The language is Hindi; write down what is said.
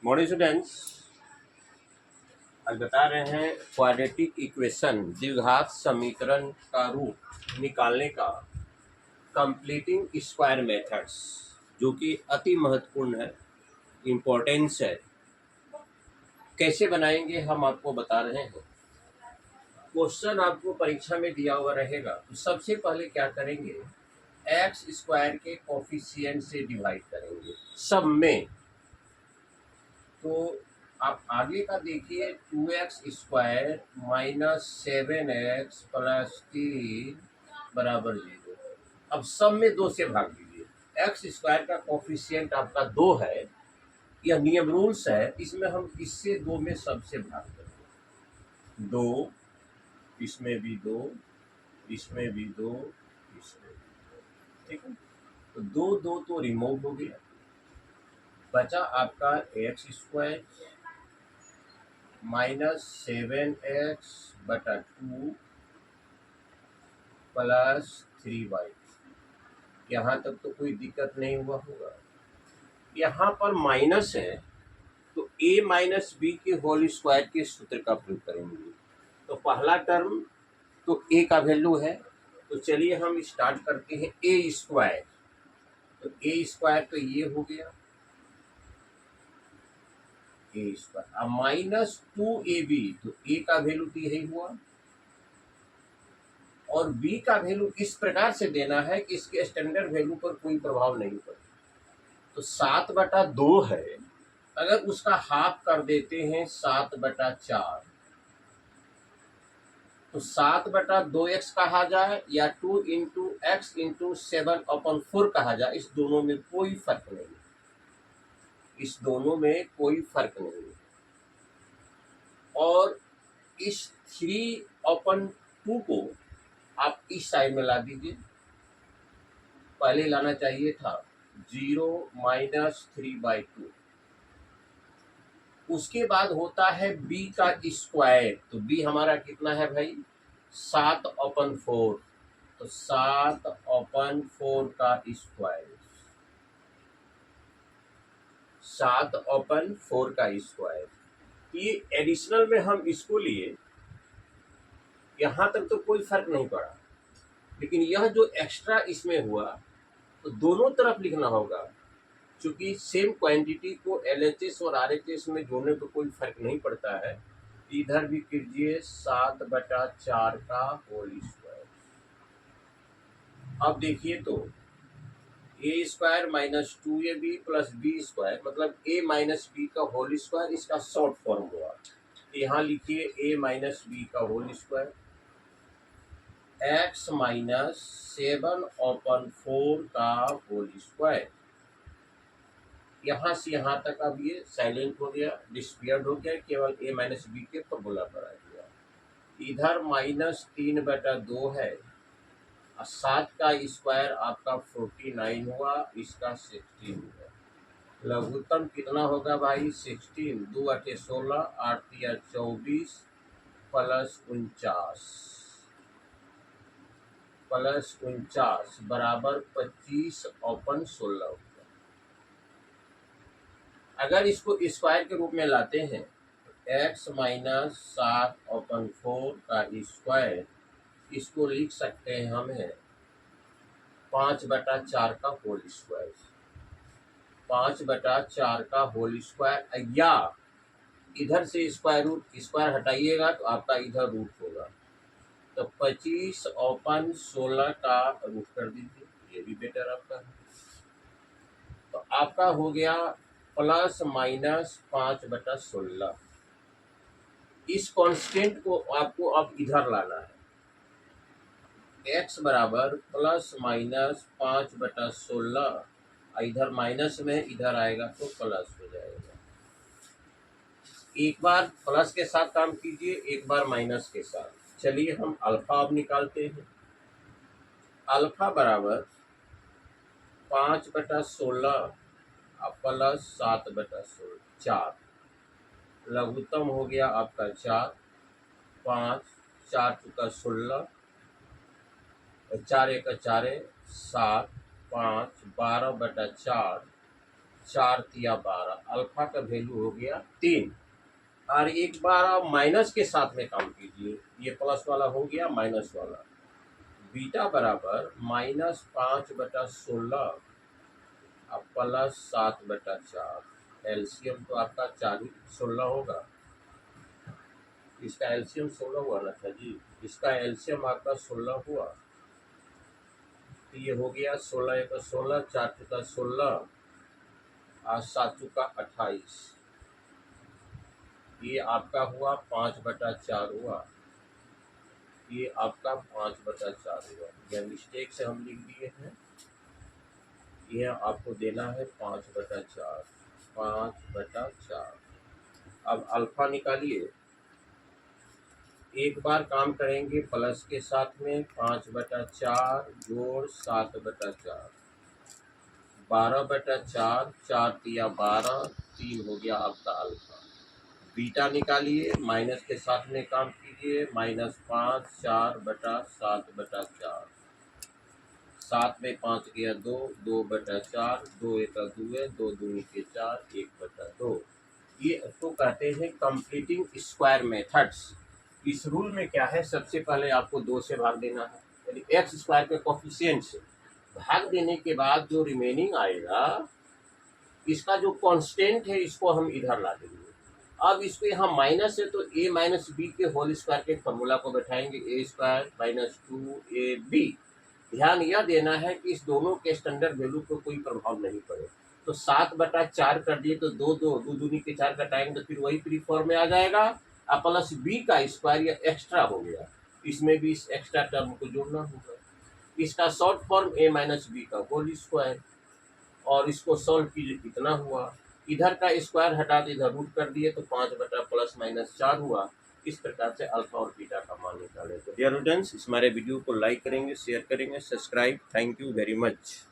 Morning students. आज बता रहे हैं क्वाड्रेटिक इक्वेशन द्विघात समीकरण का रूप निकालने का कंप्लीटिंग स्क्वायर मेथड्स, जो कि अति महत्वपूर्ण है, इम्पोर्टेंस है। कैसे बनाएंगे हम आपको बता रहे हैं। क्वेश्चन आपको परीक्षा में दिया हुआ रहेगा, तो सबसे पहले क्या करेंगे, एक्स स्क्वायर के कोफिशिएंट से डिवाइड करेंगे सब में। तो आप आगे का देखिए, 2x² माइनस 7x प्लस 3 बराबर 0। अब सब में 2 से भाग दीजिए। एक्स स्क्वायर का कोफिशिएंट आपका 2 है, यह नियम रूल्स है। इसमें हम इससे 2 में सबसे भाग करेंगे। 2, इसमें भी 2, इसमें भी 2, इसमें भी 2। ठीक है, तो 2 2 तो रिमूव हो गया, बचा आपका x² माइनस 7x बटा 2 प्लस 3y। यहाँ तक तो कोई दिक्कत नहीं हुआ होगा। यहाँ पर माइनस है, तो a माइनस बी के होल स्क्वायर के सूत्र का प्रयोग करेंगे। तो पहला टर्म तो a का वैल्यू है, तो चलिए हम स्टार्ट करते हैं a²। तो a² तो ये हो गया a²। अब माइनस 2ab, तो a का वैल्यू तो यही हुआ, और b का वैल्यू इस प्रकार से देना है कि इसके स्टैंडर्ड वैल्यू पर कोई प्रभाव नहीं पड़े। तो 7/2 है, अगर उसका हाफ कर देते हैं 7/4, तो 7/2x कहा जाए या 2 इंटू एक्स इंटू 7/4 कहा जाए, इस दोनों में कोई फर्क नहीं, इस दोनों में कोई फर्क नहीं। और इस 3/2 को आप इस साइड में ला दीजिए। पहले लाना चाहिए था 0 माइनस 3/2। उसके बाद होता है b का स्क्वायर। तो b हमारा कितना है भाई, 7/4। तो 7/4 का स्क्वायर, 7/4 का स्क्वायर। ये एडिशनल में हम इसको लिए, यहाँ तक तो कोई फर्क नहीं पड़ा, लेकिन यह जो एक्स्ट्रा इसमें हुआ, तो दोनों तरफ लिखना होगा। क्योंकि सेम क्वांटिटी को LHS और RHS में जोड़ने पर कोई फर्क नहीं पड़ता है। इधर भी कीजिए 7/4 का होल स्क्वायर। अब देखिए, तो a² minus 2ab plus b² मतलब a माइनस बी का होल स्क्वायर, इसका शॉर्ट फॉर्म हुआ। यहाँ लिखिए a माइनस बी का होल स्क्वायर, x माइनस 7/4 का होल स्क्वायर। यहाँ से यहाँ तक अब ये साइलेंट हो गया, डिस्पियर्ड हो गया, केवल a माइनस बी के फॉर्मूला पर आ गया। इधर माइनस 3/2 है, और 7 का स्क्वायर आपका 49 हुआ, इसका 16 हुआ। लघुत्तम कितना होगा भाई, 16, 2 8 16, 8 3 24 प्लस 49 बराबर 25/16। अगर इसको स्क्वायर के रूप में लाते हैं, तो x माइनस 7/4 का स्क्वायर, इसको लिख सकते हैं हम है 5/4 का होल स्क्वायर। 5/4 का होल स्क्वायर, या इधर से स्क्वायर हटाइएगा तो आपका इधर रूट होगा। तो 25/16 का रूट कर दीजिए, ये भी बेटर आपका है। तो आपका हो गया प्लस माइनस 5/16। इस कांस्टेंट को आपको अब इधर लाना है। x बराबर प्लस माइनस 5/16, इधर माइनस में, इधर आएगा तो प्लस हो जाएगा। एक बार प्लस के साथ काम कीजिए, एक बार माइनस के साथ। चलिए हम अल्फा अब निकालते हैं। अल्फा बराबर 5/16 प्लस 7/4। लघुत्तम हो गया आपका 4, 5 4 चुका 16, 4 1 4 7, 5 12/4, 4 तिया 12, अल्फा का वैल्यू हो गया 3। और एक बार आप माइनस के साथ में काम कीजिए, ये प्लस वाला हो गया माइनस वाला, बीटा बराबर -5/16 अब प्लस 7/4, एलसीएम तो आपका 16 होगा, इसका एलसीएम 16 हुआ ना था जी, इसका एलसीएम आपका 16 हुआ, तो ये हो गया 16 एक 16, 4 चुका 16 और 7 चुका 28, ये आपका हुआ 5/4 हुआ, ये आपका 5/4 हुआ, यह मिस्टेक से हम लिख दिए हैं, यह आपको देना है 5/4, 5/4। अब अल्फा निकालिए, एक बार काम करेंगे प्लस के साथ में 5/4 जोड़ 7/4, 12/4, 4 तिया 12, 3 हो गया आपका अल्फा। बीटा निकालिए, माइनस के साथ में काम कीजिए, -5 4/7/4, 7 में 5 गया 2, 2/4, 2 एक 2 है, 2 दूनी के 4, 1/2। ये इसको कहते हैं कंप्लीटिंग स्क्वायर मेथड्स। इस रूल में क्या है, सबसे पहले आपको 2 से भाग देना है, यानी एक्स स्क्वायर के कोफिशिएंट से भाग देने के बाद जो रिमेनिंग आएगा, इसका जो कांस्टेंट है इसको हम इधर ला देंगे। अब इसको यहाँ माइनस है तो a माइनस बी के होल स्क्वायर के फॉर्मूला को बैठाएंगे, a² - 2ab। ध्यान यह देना है कि इस दोनों के स्टैंडर्ड वैल्यू पर कोई प्रभाव नहीं पड़े। तो 7/4 कर दिए तो 2 दूनी के 4 कटाएंगे तो फिर वही फ्री फॉर्म में आ जाएगा, और प्लस बी का स्क्वायर या एक्स्ट्रा हो गया, इसमें भी इस एक्स्ट्रा टर्म को जोड़ना होगा। इसका short form a minus B का होल स्क्वायर, और इसको सॉल्व कीजिए कितना हुआ, इधर का स्क्वायर हटा के इधर रूट कर दिए तो 5/+-4 हुआ। इस प्रकार से अल्फा और बीटा का मान निकालें। तो डियर स्टूडेंट्स, इस हमारे वीडियो को लाइक करेंगे, शेयर करेंगे, subscribe. Thank you very much.